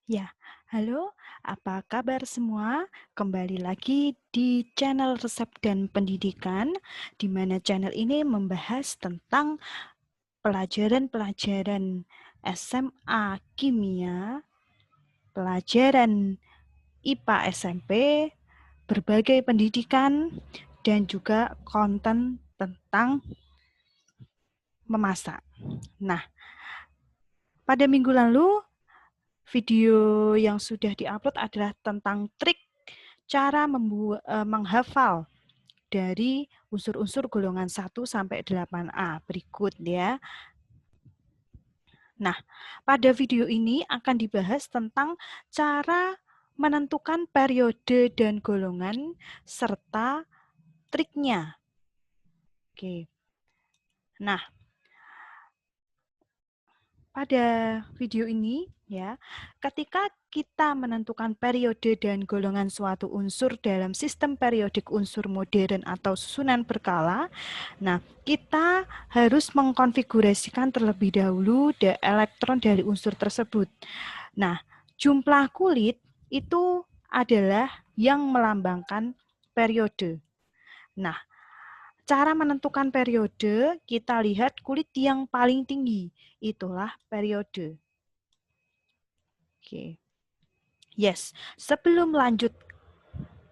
Ya, halo, apa kabar semua? Kembali lagi di channel Resep dan Pendidikan, di mana channel ini membahas tentang pelajaran-pelajaran SMA Kimia, pelajaran IPA SMP, berbagai pendidikan, dan juga konten tentang memasak. Nah, pada minggu lalu, video yang sudah diupload adalah tentang trik cara menghafal dari unsur-unsur golongan 1 sampai 8A berikut ya. Nah, pada video ini akan dibahas tentang cara menentukan periode dan golongan serta triknya. Oke. Nah, pada video ini ya, ketika kita menentukan periode dan golongan suatu unsur dalam sistem periodik unsur modern atau susunan berkala, nah kita harus mengkonfigurasikan terlebih dahulu elektron dari unsur tersebut. Nah, jumlah kulit itu adalah yang melambangkan periode. Nah, cara menentukan periode, kita lihat kulit yang paling tinggi, itulah periode. Oke. Yes, sebelum lanjut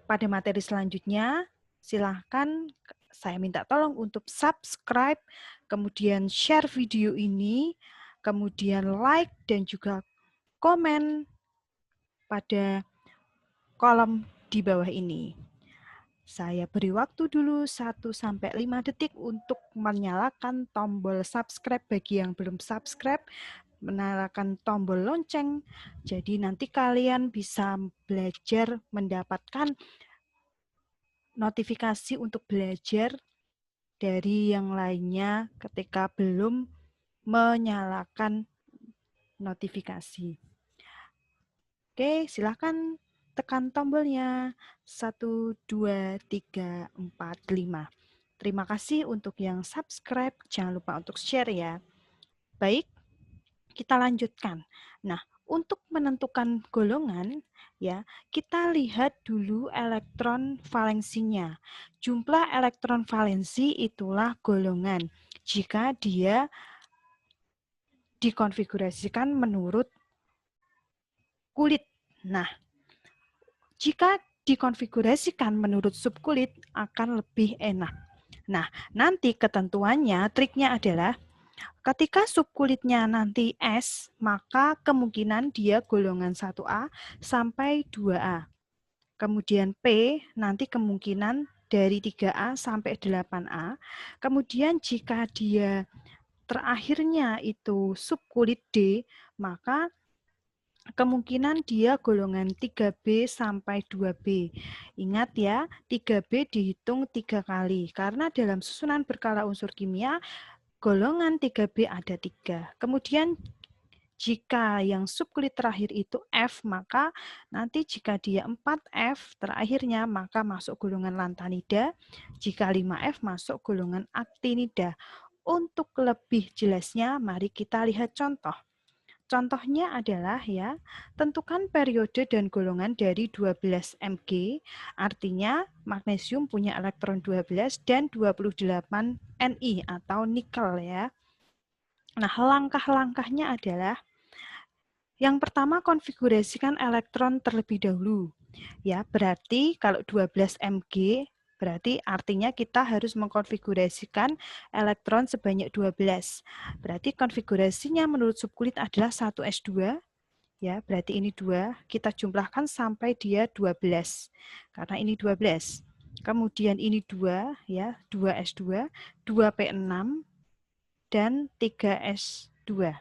pada materi selanjutnya, silahkan saya minta tolong untuk subscribe, kemudian share video ini, kemudian like dan juga komen pada kolom di bawah ini. Saya beri waktu dulu 1-5 detik untuk menyalakan tombol subscribe bagi yang belum subscribe, menyalakan tombol lonceng, jadi nanti kalian bisa belajar mendapatkan notifikasi untuk belajar dari yang lainnya ketika belum menyalakan notifikasi. Oke, silakan tekan tombolnya 1, 2, 3, 4, 5. Terima kasih untuk yang subscribe, jangan lupa untuk share ya. Baik, kita lanjutkan. Nah, untuk menentukan golongan, ya, kita lihat dulu elektron valensinya. Jumlah elektron valensi itulah golongan jika dia dikonfigurasikan menurut kulit. Nah, jika dikonfigurasikan menurut subkulit akan lebih enak. Nah, nanti ketentuannya, triknya adalah ketika subkulitnya nanti S, maka kemungkinan dia golongan 1A sampai 2A. Kemudian P, nanti kemungkinan dari 3A sampai 8A. Kemudian jika dia terakhirnya itu subkulit D, maka kemungkinan dia golongan 3B sampai 2B. Ingat ya, 3B dihitung 3 kali. Karena dalam susunan berkala unsur kimia, golongan 3B ada 3. Kemudian jika yang subkulit terakhir itu F, maka nanti jika dia 4F terakhirnya, maka masuk golongan lantanida. Jika 5F masuk golongan aktinida. Untuk lebih jelasnya, mari kita lihat contoh. Contohnya adalah ya, tentukan periode dan golongan dari 12 Mg, artinya magnesium punya elektron 12 dan 28 Ni atau nikel ya. Nah, langkah-langkahnya adalah yang pertama konfigurasikan elektron terlebih dahulu. Ya, berarti kalau 12 Mg berarti artinya kita harus mengkonfigurasikan elektron sebanyak 12. Berarti konfigurasinya menurut subkulit adalah 1s2. Ya, berarti ini 2, kita jumlahkan sampai dia 12. Karena ini 12. Kemudian ini 2, ya, 2s2, 2p6, dan 3s2.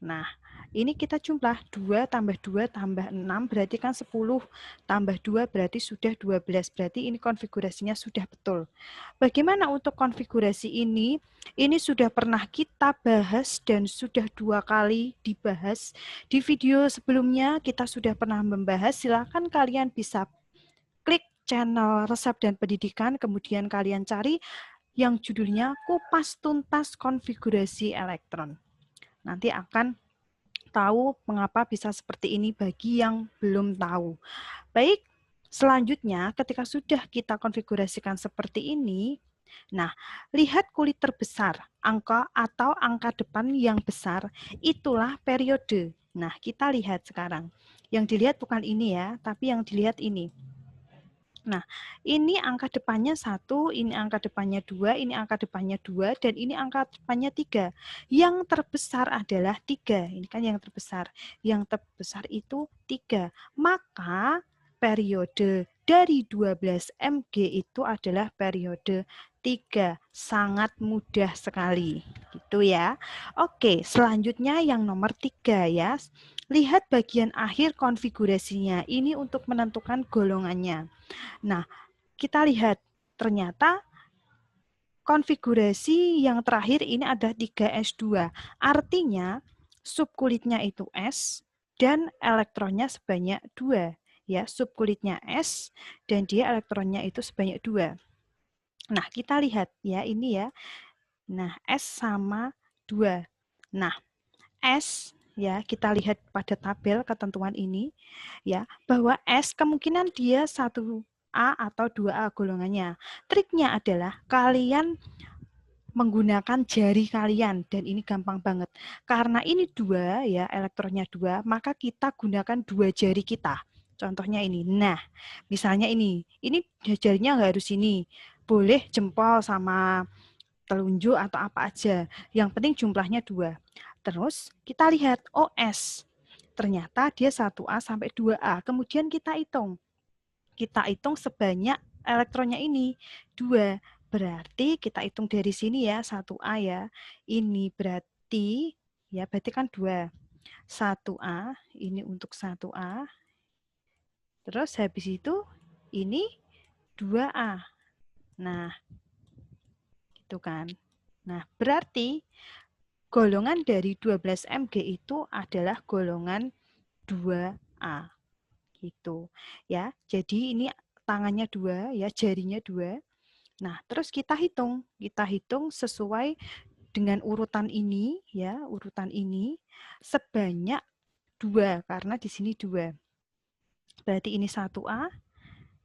Nah, ini kita jumlah 2 tambah 2 tambah 6 berarti kan 10 tambah 2 berarti sudah 12. Berarti ini konfigurasinya sudah betul. Bagaimana untuk konfigurasi ini? Ini sudah pernah kita bahas dan sudah 2 kali dibahas. Di video sebelumnya kita sudah pernah membahas. Silakan kalian bisa klik channel Resep dan Pendidikan, kemudian kalian cari yang judulnya Kupas Tuntas Konfigurasi Elektron. Nanti akan tahu mengapa bisa seperti ini bagi yang belum tahu. Baik, selanjutnya ketika sudah kita konfigurasikan seperti ini, nah, lihat kulit terbesar, angka atau angka depan yang besar, itulah periode. Nah, kita lihat sekarang. Yang dilihat bukan ini ya, tapi yang dilihat ini. Nah, ini angka depannya 1, ini angka depannya 2, ini angka depannya 2, dan ini angka depannya 3. Yang terbesar adalah 3. Ini kan yang terbesar. Yang terbesar itu 3. Maka periode dari 12 mg itu adalah periode 3. Sangat mudah sekali. Gitu ya. Oke, selanjutnya yang nomor 3 ya. Lihat bagian akhir konfigurasinya. Ini untuk menentukan golongannya. Nah, kita lihat ternyata konfigurasi yang terakhir ini ada 3s2. Artinya subkulitnya itu S dan elektronnya sebanyak 2. Ya, subkulitnya S dan dia elektronnya itu sebanyak 2. Nah, kita lihat ya ini ya. Nah, S sama 2. Nah, S ya, kita lihat pada tabel ketentuan ini ya, bahwa S kemungkinan dia 1A atau 2A golongannya. Triknya adalah kalian menggunakan jari kalian, dan ini gampang banget. Karena ini 2 ya, elektronnya 2, maka kita gunakan 2 jari kita. Contohnya ini. Nah, misalnya ini jarinya nggak harus ini. Boleh jempol sama telunjuk atau apa aja. Yang penting jumlahnya 2. Terus kita lihat OS. Ternyata dia 1A sampai 2A. Kemudian kita hitung. Kita hitung sebanyak elektronnya ini 2. Berarti kita hitung dari sini ya, 1A ya. Ini berarti ya berarti kan 2. 1A, ini untuk 1A. Terus habis itu ini 2A. Nah, gitu kan. Nah, berarti golongan dari 12 mg itu adalah golongan 2A. Gitu. Ya. Jadi ini tangannya 2 ya, jarinya 2. Nah, terus kita hitung. Kita hitung sesuai dengan urutan ini ya, urutan ini sebanyak 2 karena di sini 2. Berarti ini 1A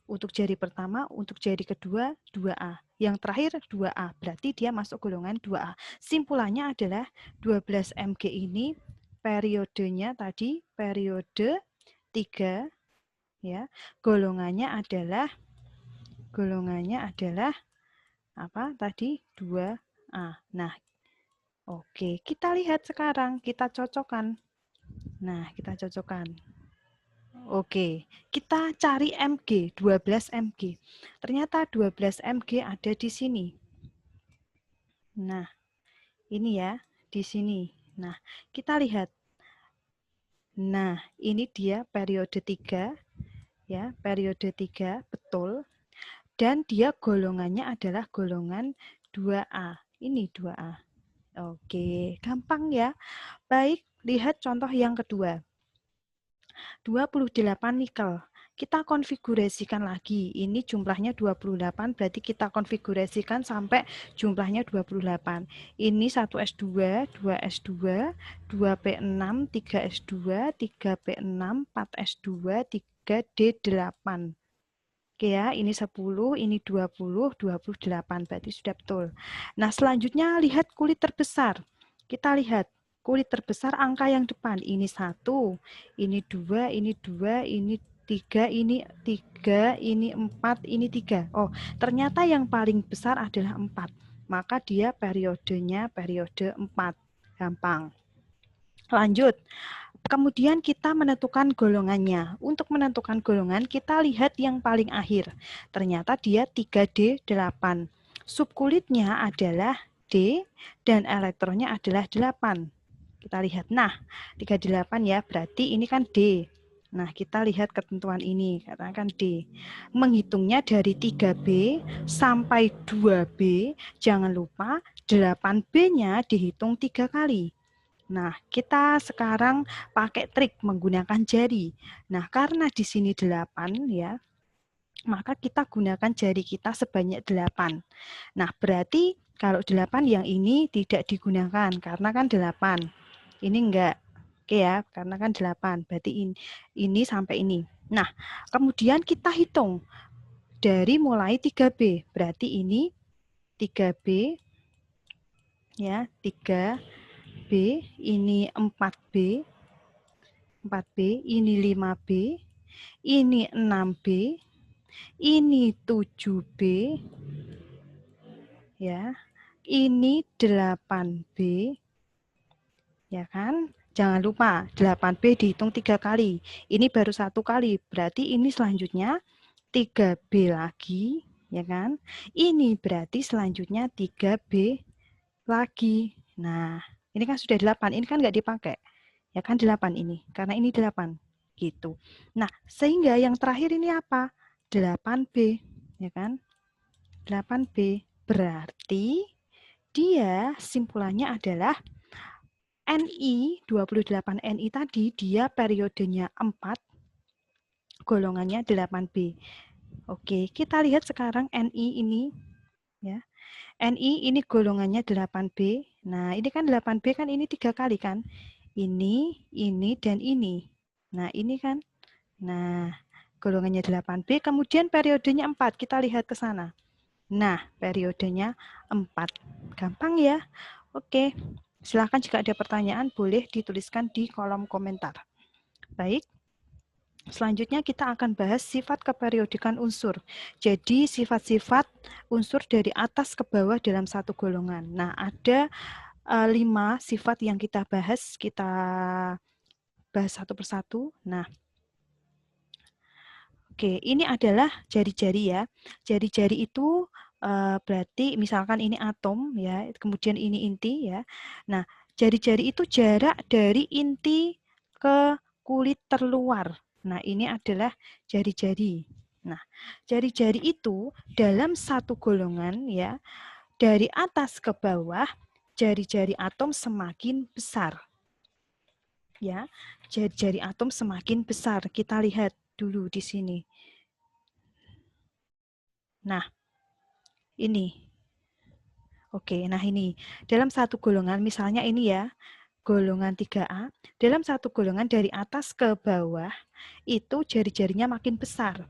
untuk jari pertama, untuk jari kedua 2A. Yang terakhir 2A, berarti dia masuk golongan 2A. Simpulannya adalah 12 mg ini periodenya tadi periode 3 ya. Golongannya adalah apa tadi? 2A. Nah, oke, kita lihat sekarang, kita cocokkan. Nah, kita cocokkan. Oke, kita cari mg, 12 mg. Ternyata 12 mg ada di sini. Nah, ini ya, di sini. Nah, kita lihat. Nah, ini dia periode 3. Ya, periode 3, betul. Dan dia golongannya adalah golongan 2A. Ini 2A. Oke, gampang ya. Baik, lihat contoh yang kedua. 28 nikel. Kita konfigurasikan lagi. Ini jumlahnya 28, berarti kita konfigurasikan sampai jumlahnya 28. Ini 1S2, 2S2, 2P6, 3S2, 3P6, 4S2, 3D8. Oke ya, ini 10, ini 20, 28, berarti sudah betul. Nah, selanjutnya lihat kulit terbesar. Kita lihat kulit terbesar angka yang depan. Ini 1, ini 2, ini 2, ini 3, ini 3, ini 4, ini 3. Oh, ternyata yang paling besar adalah 4. Maka dia periodenya periode 4. Gampang. Lanjut. Kemudian kita menentukan golongannya. Untuk menentukan golongan, kita lihat yang paling akhir. Ternyata dia 3D8. Subkulitnya adalah D dan elektronnya adalah 8. Kita lihat. Nah, 38 ya, berarti ini kan D. Nah, kita lihat ketentuan ini, katakan D. Menghitungnya dari 3B sampai 2B, jangan lupa 8B-nya dihitung 3 kali. Nah, kita sekarang pakai trik menggunakan jari. Nah, karena di sini 8 ya, maka kita gunakan jari kita sebanyak 8. Nah, berarti kalau 8 yang ini tidak digunakan karena kan 8. Ini enggak. Oke ya, karena kan 8. Berarti ini sampai ini. Nah, kemudian kita hitung dari mulai 3B. Berarti ini 3B, ya, 3B, ini 4B, 4B, ini 5B, ini 6B, ini 7B, ya, ini 8B, ya kan? Jangan lupa 8B dihitung 3 kali. Ini baru 1 kali, berarti ini selanjutnya 3B lagi, ya kan? Ini berarti selanjutnya 3B lagi. Nah, ini kan sudah 8, ini kan nggak dipakai. Ya kan 8 ini, karena ini 8. Gitu. Nah, sehingga yang terakhir ini apa? 8B, ya kan? 8B. Berarti dia simpulannya adalah NI, 28 NI tadi, dia periodenya 4, golongannya 8B. Oke, kita lihat sekarang NI ini, ya. NI ini golongannya 8B. Nah, ini kan 8B kan ini 3 kali kan? Ini, dan ini. Nah, ini kan. Nah, golongannya 8B, kemudian periodenya 4. Kita lihat ke sana. Nah, periodenya 4. Gampang ya? Oke. Silakan jika ada pertanyaan boleh dituliskan di kolom komentar. Baik. Selanjutnya kita akan bahas sifat keperiodikan unsur. Jadi sifat-sifat unsur dari atas ke bawah dalam satu golongan. Nah, ada 5 sifat yang kita bahas satu persatu. Nah, oke, ini adalah jari-jari ya. Jari-jari itu berarti misalkan ini atom ya, kemudian ini inti ya. Nah, jari-jari itu jarak dari inti ke kulit terluar. Nah, ini adalah jari-jari. Nah, jari-jari itu dalam satu golongan ya, dari atas ke bawah, jari-jari atom semakin besar. Ya, jari-jari atom semakin besar. Kita lihat dulu di sini. Nah, ini. Oke, nah ini. Dalam satu golongan, misalnya ini ya, golongan 3A, dalam satu golongan dari atas ke bawah, itu jari-jarinya makin besar.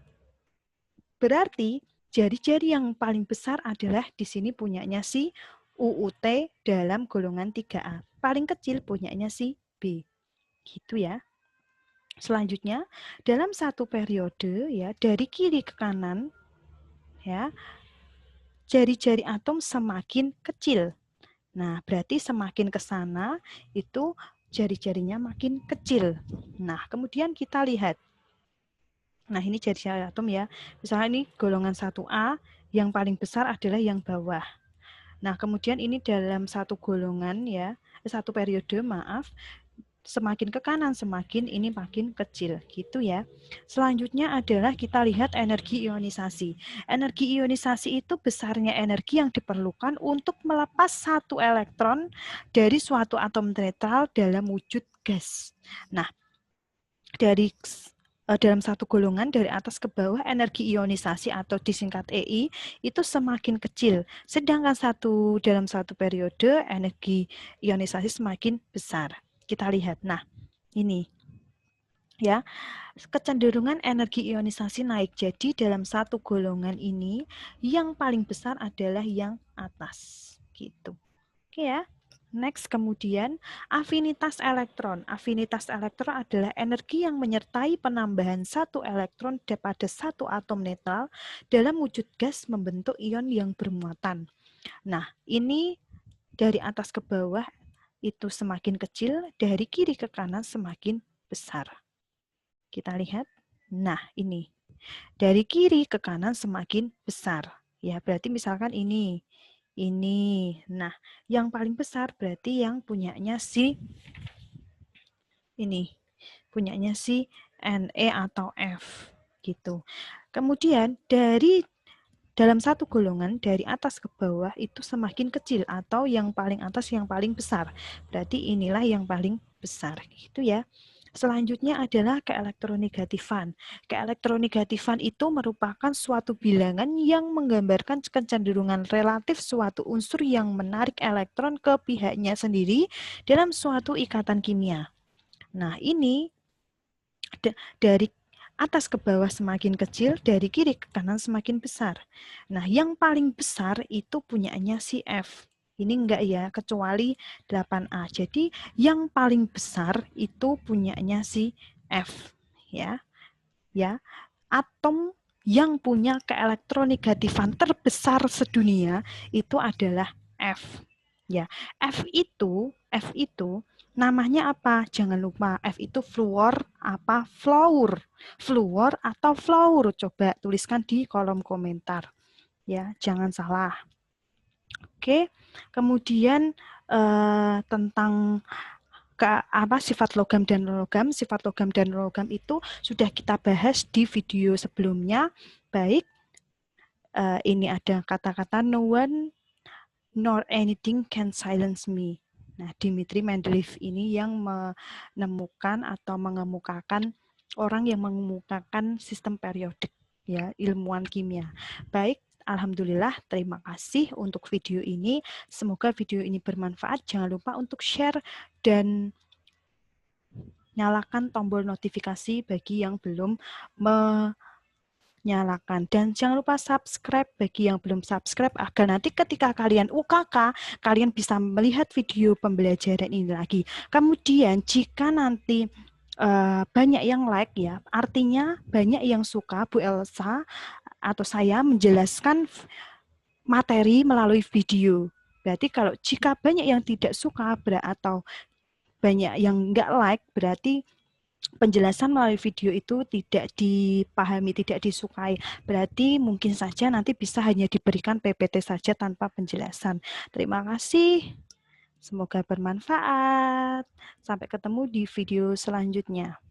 Berarti, jari-jari yang paling besar adalah di sini punyanya si UUT dalam golongan 3A. Paling kecil punyanya si B. Gitu ya. Selanjutnya, dalam satu periode ya, dari kiri ke kanan, ya, jari-jari atom semakin kecil. Nah, berarti semakin ke sana itu jari-jarinya makin kecil. Nah, kemudian kita lihat. Nah, ini jari-jari atom ya. Misalnya ini golongan 1A, yang paling besar adalah yang bawah. Nah, kemudian ini dalam satu golongan ya, satu periode, maaf, semakin ke kanan, semakin ini makin kecil, gitu ya. Selanjutnya adalah kita lihat energi ionisasi. Energi ionisasi itu besarnya energi yang diperlukan untuk melepas satu elektron dari suatu atom netral dalam wujud gas. Nah, dalam satu golongan dari atas ke bawah, energi ionisasi atau disingkat EI itu semakin kecil. Sedangkan dalam satu periode energi ionisasi semakin besar. Kita lihat. Nah, ini ya, kecenderungan energi ionisasi naik. Jadi dalam satu golongan ini yang paling besar adalah yang atas. Gitu. Oke ya. Next, kemudian afinitas elektron. Afinitas elektron adalah energi yang menyertai penambahan satu elektron pada satu atom netral dalam wujud gas membentuk ion yang bermuatan. Nah, ini dari atas ke bawah itu semakin kecil, dari kiri ke kanan semakin besar. Kita lihat. Nah, ini. Dari kiri ke kanan semakin besar. Ya, berarti misalkan ini. Nah, yang paling besar berarti yang punyanya si ini. Punyanya si Ne atau F gitu. Kemudian dalam satu golongan dari atas ke bawah itu semakin kecil atau yang paling atas yang paling besar. Berarti inilah yang paling besar gitu ya. Selanjutnya adalah keelektronegatifan. Keelektronegatifan itu merupakan suatu bilangan yang menggambarkan kecenderungan relatif suatu unsur yang menarik elektron ke pihaknya sendiri dalam suatu ikatan kimia. Nah, ini dari atas ke bawah semakin kecil, dari kiri ke kanan semakin besar. Nah, yang paling besar itu punyanya si F. Ini enggak ya, kecuali 8A. Jadi, yang paling besar itu punyanya si F. Ya, ya. Atom yang punya keelektronegatifan terbesar sedunia itu adalah F. Ya, F itu namanya apa? Jangan lupa, F itu fluor apa? Fluor. Fluor atau fluor? Coba tuliskan di kolom komentar. Ya, jangan salah. Oke. Kemudian tentang sifat logam dan logam itu sudah kita bahas di video sebelumnya. Baik, ini ada kata-kata no one nor anything can silence me. Nah, Dmitri Mendeleev ini yang menemukan atau mengemukakan orang yang mengemukakan sistem periodik, ya, ilmuwan kimia. Baik, alhamdulillah, terima kasih untuk video ini. Semoga video ini bermanfaat. Jangan lupa untuk share dan nyalakan tombol notifikasi bagi yang belum nyalakan. Dan jangan lupa subscribe bagi yang belum subscribe agar nanti ketika kalian UKK, kalian bisa melihat video pembelajaran ini lagi. Kemudian jika nanti banyak yang like ya, artinya banyak yang suka Bu Elsa atau saya menjelaskan materi melalui video. Berarti kalau jika banyak yang tidak suka atau banyak yang enggak like, berarti penjelasan melalui video itu tidak dipahami, tidak disukai. Berarti mungkin saja nanti bisa hanya diberikan PPT saja tanpa penjelasan. Terima kasih. Semoga bermanfaat. Sampai ketemu di video selanjutnya.